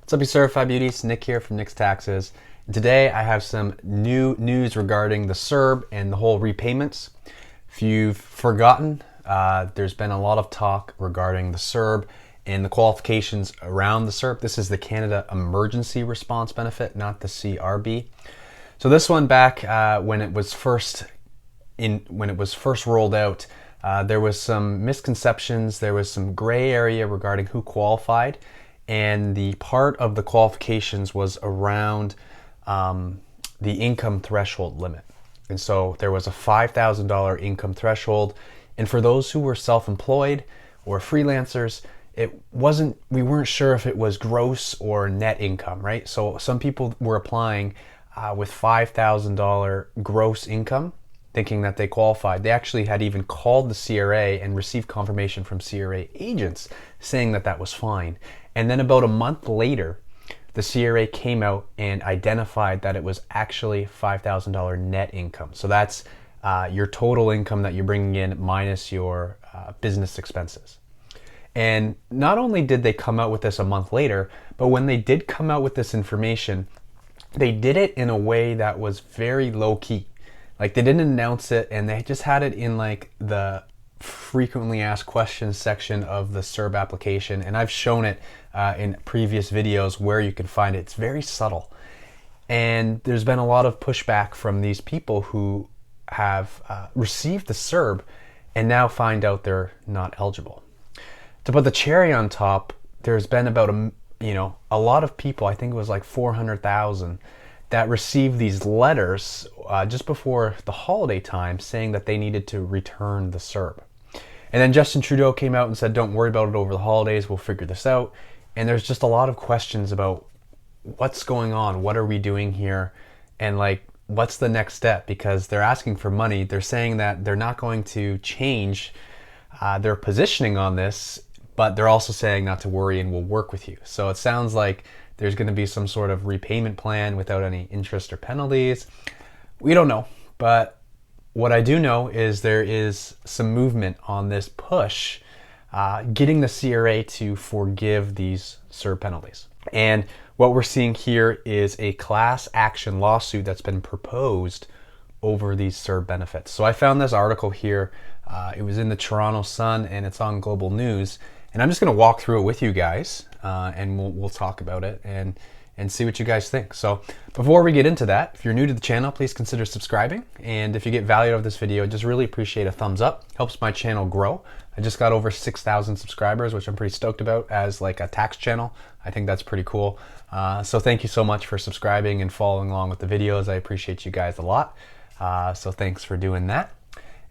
What's up, you certified beauties? Nick here from Nick's Taxes. And today I have some new news regarding the CERB and the whole repayments. If you've forgotten, there's been a lot of talk regarding the CERB and the qualifications around the CERB. This is the Canada Emergency Response Benefit, not the CRB. So this one back when it was first rolled out, there was some misconceptions. There was some gray area regarding who qualified. And the part of the qualifications was around the income threshold limit. And so there was a $5,000 income threshold. And for those who were self-employed or freelancers, we weren't sure if it was gross or net income, right? So some people were applying with $5,000 gross income, thinking that they qualified. They actually had even called the CRA and received confirmation from CRA agents saying that that was fine. And then about a month later, the CRA came out and identified that it was actually $5,000 net income. So that's your total income that you're bringing in minus your business expenses. And not only did they come out with this a month later, but when they did come out with this information, they did it in a way that was very low key. Like, they didn't announce it, and they just had it in like the frequently asked questions section of the CERB application. And I've shown it in previous videos where you can find it. It's very subtle. And there's been a lot of pushback from these people who have received the CERB and now find out they're not eligible. To put the cherry on top, there's been about a lot of people, I think it was like 400,000, that received these letters just before the holiday time saying that they needed to return the CERB. And then Justin Trudeau came out and said, don't worry about it over the holidays, we'll figure this out. And there's just a lot of questions about what's going on, what are we doing here, and like, what's the next step? Because they're asking for money. They're saying that they're not going to change their positioning on this, but they're also saying not to worry and we'll work with you. So it sounds like there's going to be some sort of repayment plan without any interest or penalties. We don't know, but what I do know is there is some movement on this push, getting the CRA to forgive these CERB penalties. And what we're seeing here is a class action lawsuit that's been proposed over these CERB benefits. So I found this article here. It was in the Toronto Sun and it's on Global News. And I'm just going to walk through it with you guys, and we'll talk about it and see what you guys think. So before we get into that, if you're new to the channel, please consider subscribing. And if you get value out of this video, just really appreciate a thumbs up. Helps my channel grow. I just got over 6,000 subscribers, which I'm pretty stoked about as like a tax channel. I think that's pretty cool. So thank you so much for subscribing and following along with the videos. I appreciate you guys a lot. So thanks for doing that.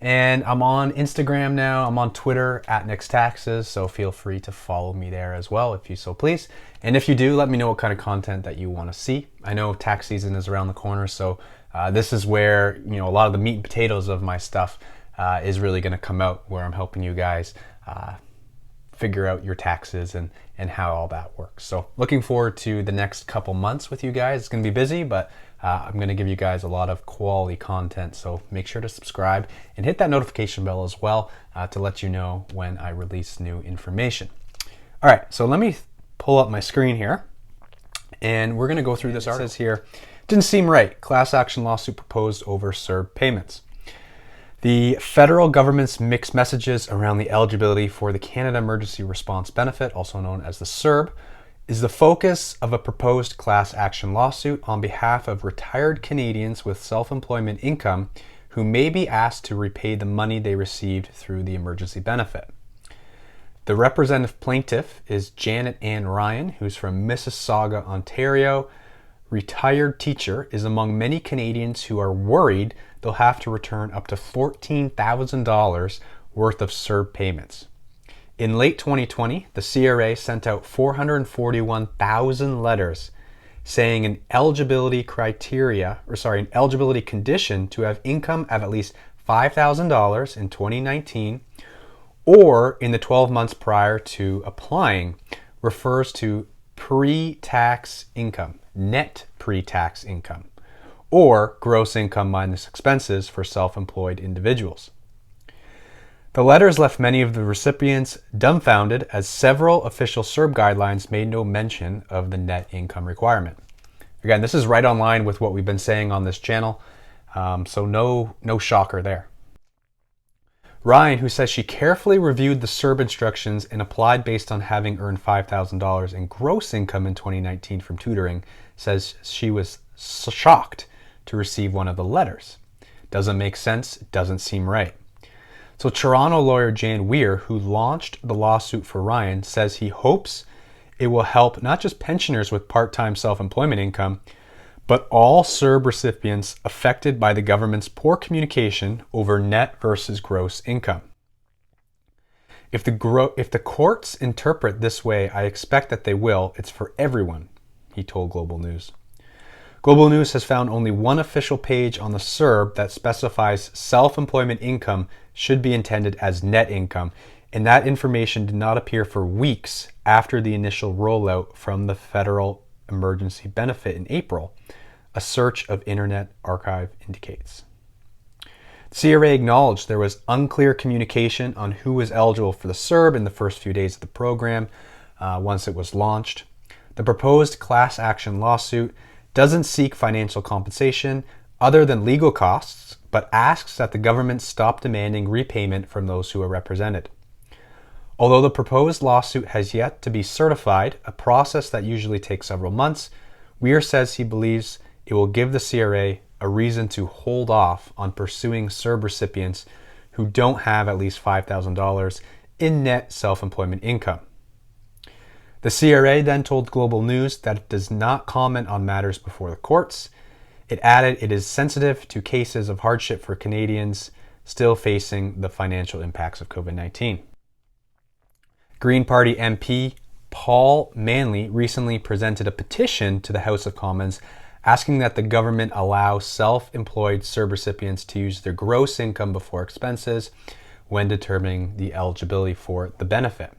And I'm on Instagram now. I'm on Twitter at Nick's Taxes, so feel free to follow me there as well if you so please. And if you do, let me know what kind of content that you want to see. I know tax season is around the corner, so this is where a lot of the meat and potatoes of my stuff is really going to come out, where I'm helping you guys figure out your taxes and how all that works. So looking forward to the next couple months with you guys. It's going to be busy, but I'm going to give you guys a lot of quality content. So make sure to subscribe and hit that notification bell as well to let you know when I release new information. All right, so let me pull up my screen here and we're going to go through this article. It says here, didn't seem right. Class action lawsuit proposed over CERB payments. The federal government's mixed messages around the eligibility for the Canada Emergency Response Benefit, also known as the CERB, is the focus of a proposed class action lawsuit on behalf of retired Canadians with self-employment income who may be asked to repay the money they received through the emergency benefit. The representative plaintiff is Janet Ann Ryan, who's from Mississauga, Ontario. Retired teacher is among many Canadians who are worried they'll have to return up to $14,000 worth of CERB payments. In late 2020, the CRA sent out 441,000 letters saying an eligibility condition to have income of at least $5,000 in 2019 or in the 12 months prior to applying refers to pre-tax income, net pre-tax income, or gross income minus expenses for self-employed individuals. The letters left many of the recipients dumbfounded, as several official CERB guidelines made no mention of the net income requirement. Again, this is right on line with what we've been saying on this channel, so no shocker there. Ryan, who says she carefully reviewed the CERB instructions and applied based on having earned $5,000 in gross income in 2019 from tutoring, says she was shocked to receive one of the letters. Doesn't make sense, doesn't seem right. So Toronto lawyer Jan Weir, who launched the lawsuit for Ryan, says he hopes it will help not just pensioners with part-time self-employment income, but all CERB recipients affected by the government's poor communication over net versus gross income. If the courts interpret this way, I expect that they will. It's for everyone, he told Global News. Global News has found only one official page on the CERB that specifies self-employment income should be intended as net income, and that information did not appear for weeks after the initial rollout from the federal emergency benefit in April, a search of Internet Archive indicates. The CRA acknowledged there was unclear communication on who was eligible for the CERB in the first few days of the program once it was launched. The proposed class action lawsuit doesn't seek financial compensation other than legal costs, but asks that the government stop demanding repayment from those who are represented. Although the proposed lawsuit has yet to be certified, a process that usually takes several months, Weir says he believes it will give the CRA a reason to hold off on pursuing CERB recipients who don't have at least $5,000 in net self-employment income. The CRA then told Global News that it does not comment on matters before the courts. It added it is sensitive to cases of hardship for Canadians still facing the financial impacts of COVID-19. Green Party MP Paul Manley recently presented a petition to the House of Commons asking that the government allow self-employed CERB recipients to use their gross income before expenses when determining the eligibility for the benefit.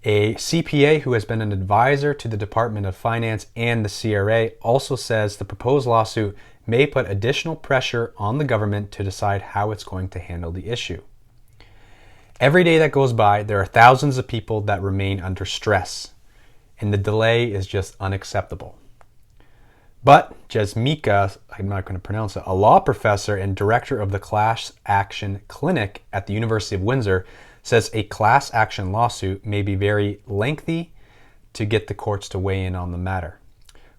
A CPA who has been an advisor to the Department of Finance and the CRA also says the proposed lawsuit may put additional pressure on the government to decide how it's going to handle the issue. Every day that goes by, there are thousands of people that remain under stress, and the delay is just unacceptable. But Jasmika, I'm not going to pronounce it, a law professor and director of the Class Action Clinic at the University of Windsor, says a class action lawsuit may be very lengthy to get the courts to weigh in on the matter.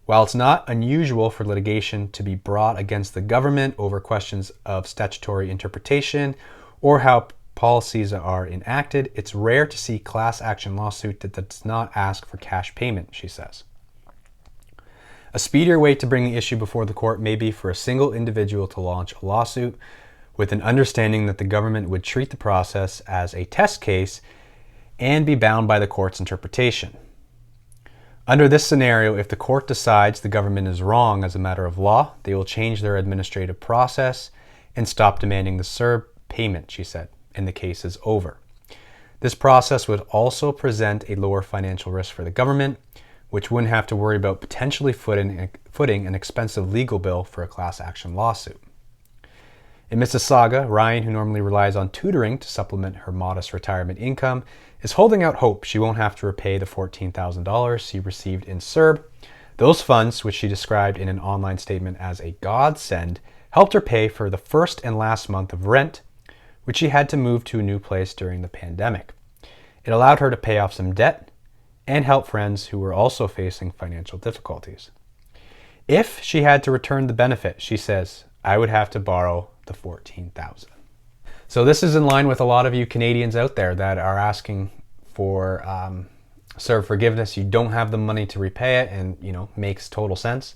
While it's not unusual for litigation to be brought against the government over questions of statutory interpretation or how policies are enacted, it's rare to see class action lawsuit that does not ask for cash payment, she says. A speedier way to bring the issue before the court may be for a single individual to launch a lawsuit with an understanding that the government would treat the process as a test case and be bound by the court's interpretation. Under this scenario, if the court decides the government is wrong as a matter of law, they will change their administrative process and stop demanding the CERB payment, she said, and the case is over. This process would also present a lower financial risk for the government, which wouldn't have to worry about potentially footing an expensive legal bill for a class action lawsuit. In Mississauga, Ryan, who normally relies on tutoring to supplement her modest retirement income, is holding out hope she won't have to repay the $14,000 she received in CERB. Those funds, which she described in an online statement as a godsend, helped her pay for the first and last month of rent, which she had to move to a new place during the pandemic. It allowed her to pay off some debt and help friends who were also facing financial difficulties. If she had to return the benefit, she says, I would have to borrow the $14,000. So this is in line with a lot of you Canadians out there that are asking for CERB forgiveness. You don't have the money to repay it, and makes total sense.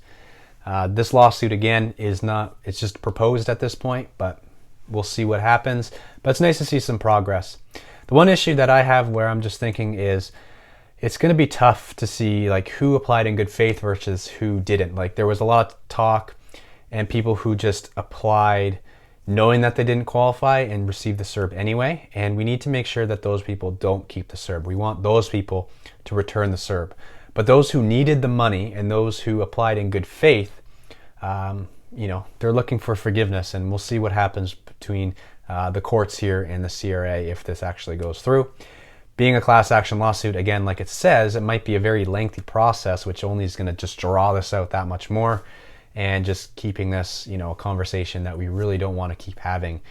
This lawsuit again it's just proposed at this point, but we'll see what happens. But it's nice to see some progress. The one issue that I have where I'm just thinking is it's going to be tough to see who applied in good faith versus who didn't. There was a lot of talk and people who just applied knowing that they didn't qualify and received the CERB anyway. And we need to make sure that those people don't keep the CERB. We want those people to return the CERB. But those who needed the money and those who applied in good faith, they're looking for forgiveness, and we'll see what happens between the courts here in the CRA if this actually goes through. Being a class action lawsuit, again, like it says, it might be a very lengthy process, which only is going to just draw this out that much more, and just keeping this, you know, a conversation that we really don't want to keep having,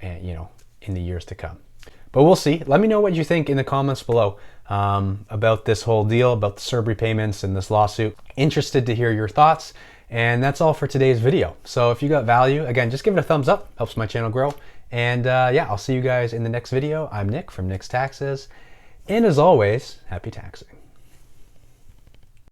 you know, in the years to come. But we'll see. Let me know what you think in the comments below about this whole deal, about the CERB repayments and this lawsuit. Interested to hear your thoughts. And that's all for today's video. So if you got value, again, just give it a thumbs up. Helps my channel grow. And yeah, I'll see you guys in the next video. I'm Nick from Nick's Taxes. And as always, happy taxing.